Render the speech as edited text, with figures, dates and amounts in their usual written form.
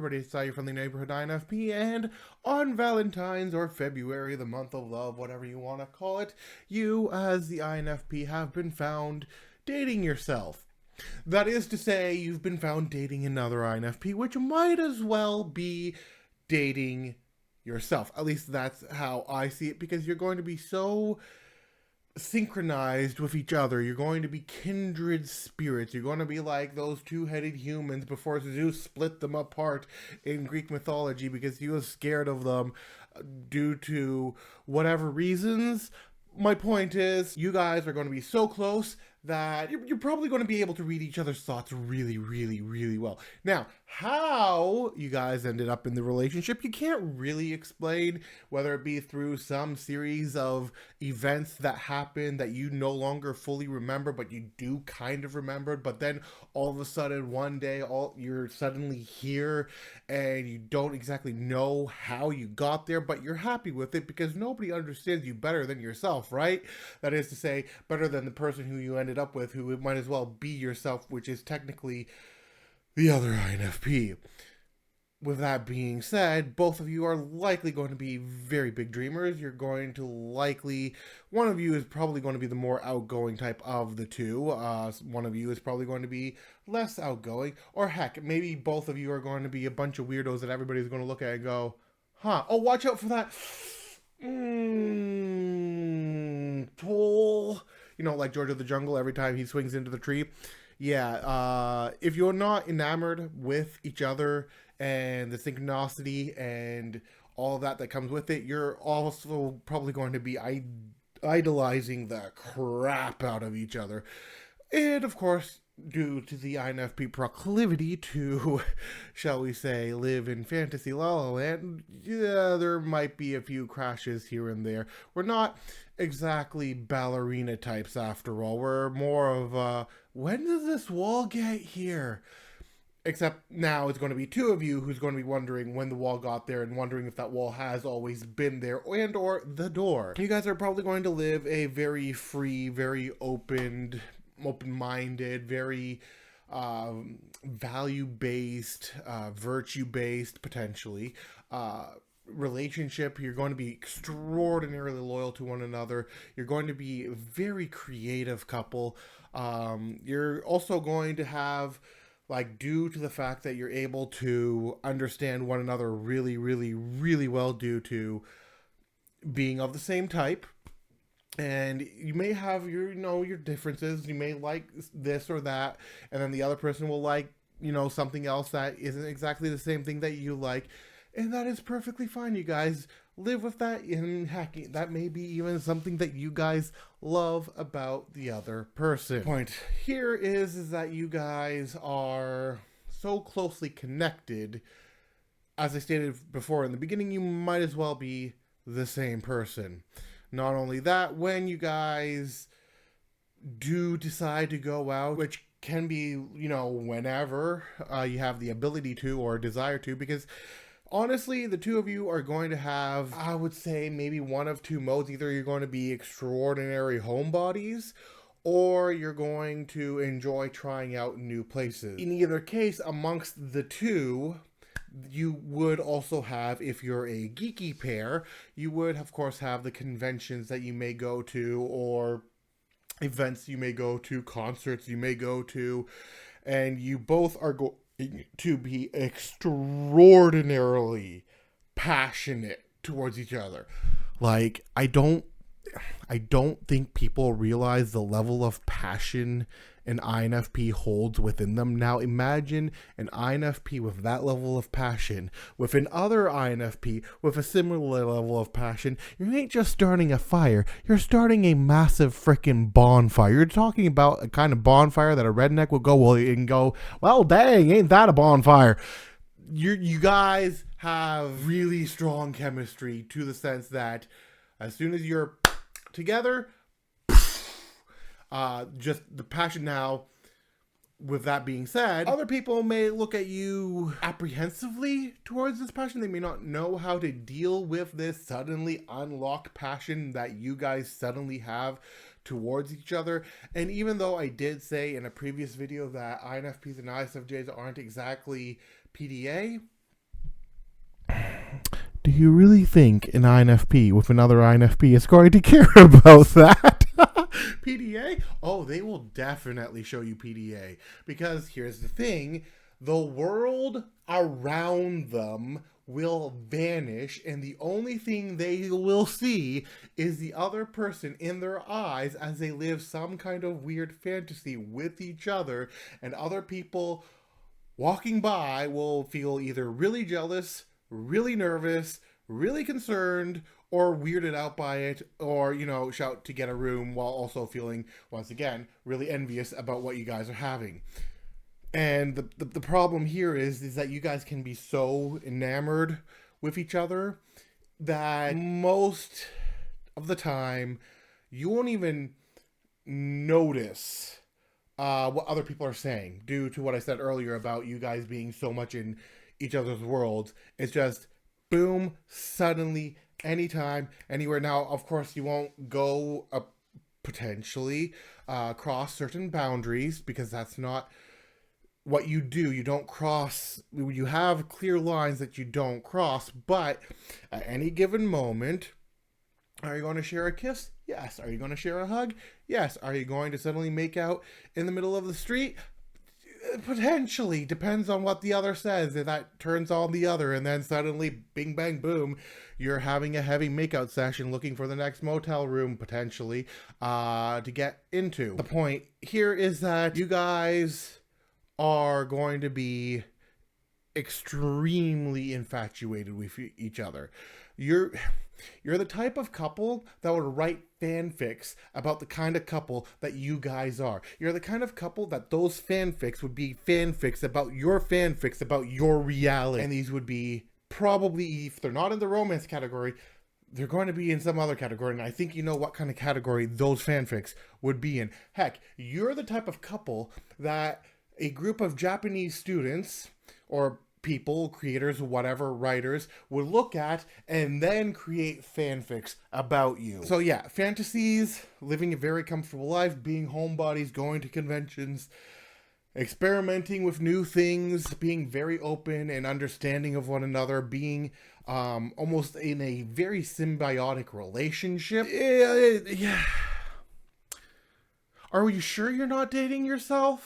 everybody, it's your friendly neighborhood INFP, and on Valentine's or February, the month of love, whatever you want to call it, you, as the INFP, have been found dating yourself. That is to say, you've been found dating another INFP, which might as well be dating yourself. At least that's how I see it, because you're going to be so synchronized with each other. You're going to be kindred spirits. You're going to be like those two-headed humans before Zeus split them apart in Greek mythology because he was scared of them due to whatever reasons. My point is, you guys are going to be so close that you're probably going to be able to read each other's thoughts really, really, really well. Now, how you guys ended up in the relationship, you can't really explain, whether it be through some series of events that happen that you no longer fully remember, but you do kind of remember, but then all of a sudden one day you're suddenly here and you don't exactly know how you got there, but you're happy with it because nobody understands you better than yourself, right? That is to say, better than the person who you ended up with, who might as well be yourself, which is technically the other INFP. With that being said, both of you are likely going to be very big dreamers. You're going to likely, one of you is probably going to be the more outgoing type of the two. One of you is probably going to be less outgoing. Or heck, maybe both of you are going to be a bunch of weirdos that everybody's going to look at and go, huh, oh, watch out for that. Toll. You know, like George of the Jungle, every time he swings into the tree. Yeah, if you're not enamored with each other and the synchronicity and all of that comes with it, you're also probably going to be idolizing the crap out of each other. And of course, due to the INFP proclivity to, shall we say, live in fantasy la la land, yeah, there might be a few crashes here and there. We're not exactly ballerina types after all. We're more of when does this wall get here? Except now it's going to be two of you who's going to be wondering when the wall got there and wondering if that wall has always been there and or the door. You guys are probably going to live a very free, very open-minded, very value-based, virtue-based, potentially, relationship. You're going to be extraordinarily loyal to one another. You're going to be a very creative couple. You're also going to have, like, due to the fact that you're able to understand one another really, really, really well due to being of the same type. And you may have your differences. You may like this or that, and then the other person will like, something else that isn't exactly the same thing that you like. And that is perfectly fine. You guys live with that, and heck, that may be even something that you guys love about the other person. Point here is that you guys are so closely connected. As I stated before in the beginning, you might as well be the same person. Not only that, when you guys do decide to go out, which can be, whenever you have the ability to or desire to, because honestly, the two of you are going to have, I would say, maybe one of two modes. Either you're going to be extraordinary homebodies, or you're going to enjoy trying out new places. In either case, amongst the two, you would also have, if you're a geeky pair, you would, of course, have the conventions that you may go to, or events you may go to, concerts you may go to, and you both are going to be extraordinarily passionate towards each other. Like, I don't think people realize the level of passion an INFP holds within them. Now imagine an INFP with that level of passion with another INFP with a similar level of passion. You ain't just starting a fire, you're starting a massive freaking bonfire. You're talking about a kind of bonfire that a redneck would go and go, well, dang, ain't that a bonfire? You guys have really strong chemistry, to the sense that as soon as you're together, just the passion. Now, with that being said, other people may look at you apprehensively towards this passion. They may not know how to deal with this suddenly unlocked passion that you guys suddenly have towards each other. And even though I did say in a previous video that INFPs and ISFJs aren't exactly PDA, Do you really think an INFP with another INFP is going to care about that? PDA? Oh, they will definitely show you PDA. Because here's the thing, the world around them will vanish, and the only thing they will see is the other person in their eyes as they live some kind of weird fantasy with each other, and other people walking by will feel either really jealous, really nervous, really concerned, or weirded out by it, or, shout to get a room while also feeling, once again, really envious about what you guys are having. And the problem here is that you guys can be so enamored with each other that most of the time you won't even notice what other people are saying due to what I said earlier about you guys being so much in each other's worlds. It's just boom, suddenly, anytime, anywhere. Now, of course, you won't go potentially cross certain boundaries because that's not what you do. You don't cross, you have clear lines that you don't cross, but at any given moment, are you going to share a kiss? Yes. Are you going to share a hug? Yes. Are you going to suddenly make out in the middle of the street? Potentially. Depends on what the other says. If that turns on the other, and then suddenly, bing, bang, boom, you're having a heavy makeout session looking for the next motel room, potentially, to get into. The point here is that you guys are going to be extremely infatuated with each other. You're the type of couple that would write fanfics about the kind of couple that you guys are. You're the kind of couple that those fanfics would be fanfics about your reality. And these would be probably, if they're not in the romance category, they're going to be in some other category. And I think you know what kind of category those fanfics would be in. Heck, you're the type of couple that a group of Japanese students or people, creators, whatever, writers, would look at and then create fanfics about you. So yeah, fantasies, living a very comfortable life, being homebodies, going to conventions, experimenting with new things, being very open and understanding of one another, being almost in a very symbiotic relationship. Yeah. Are you sure you're not dating yourself?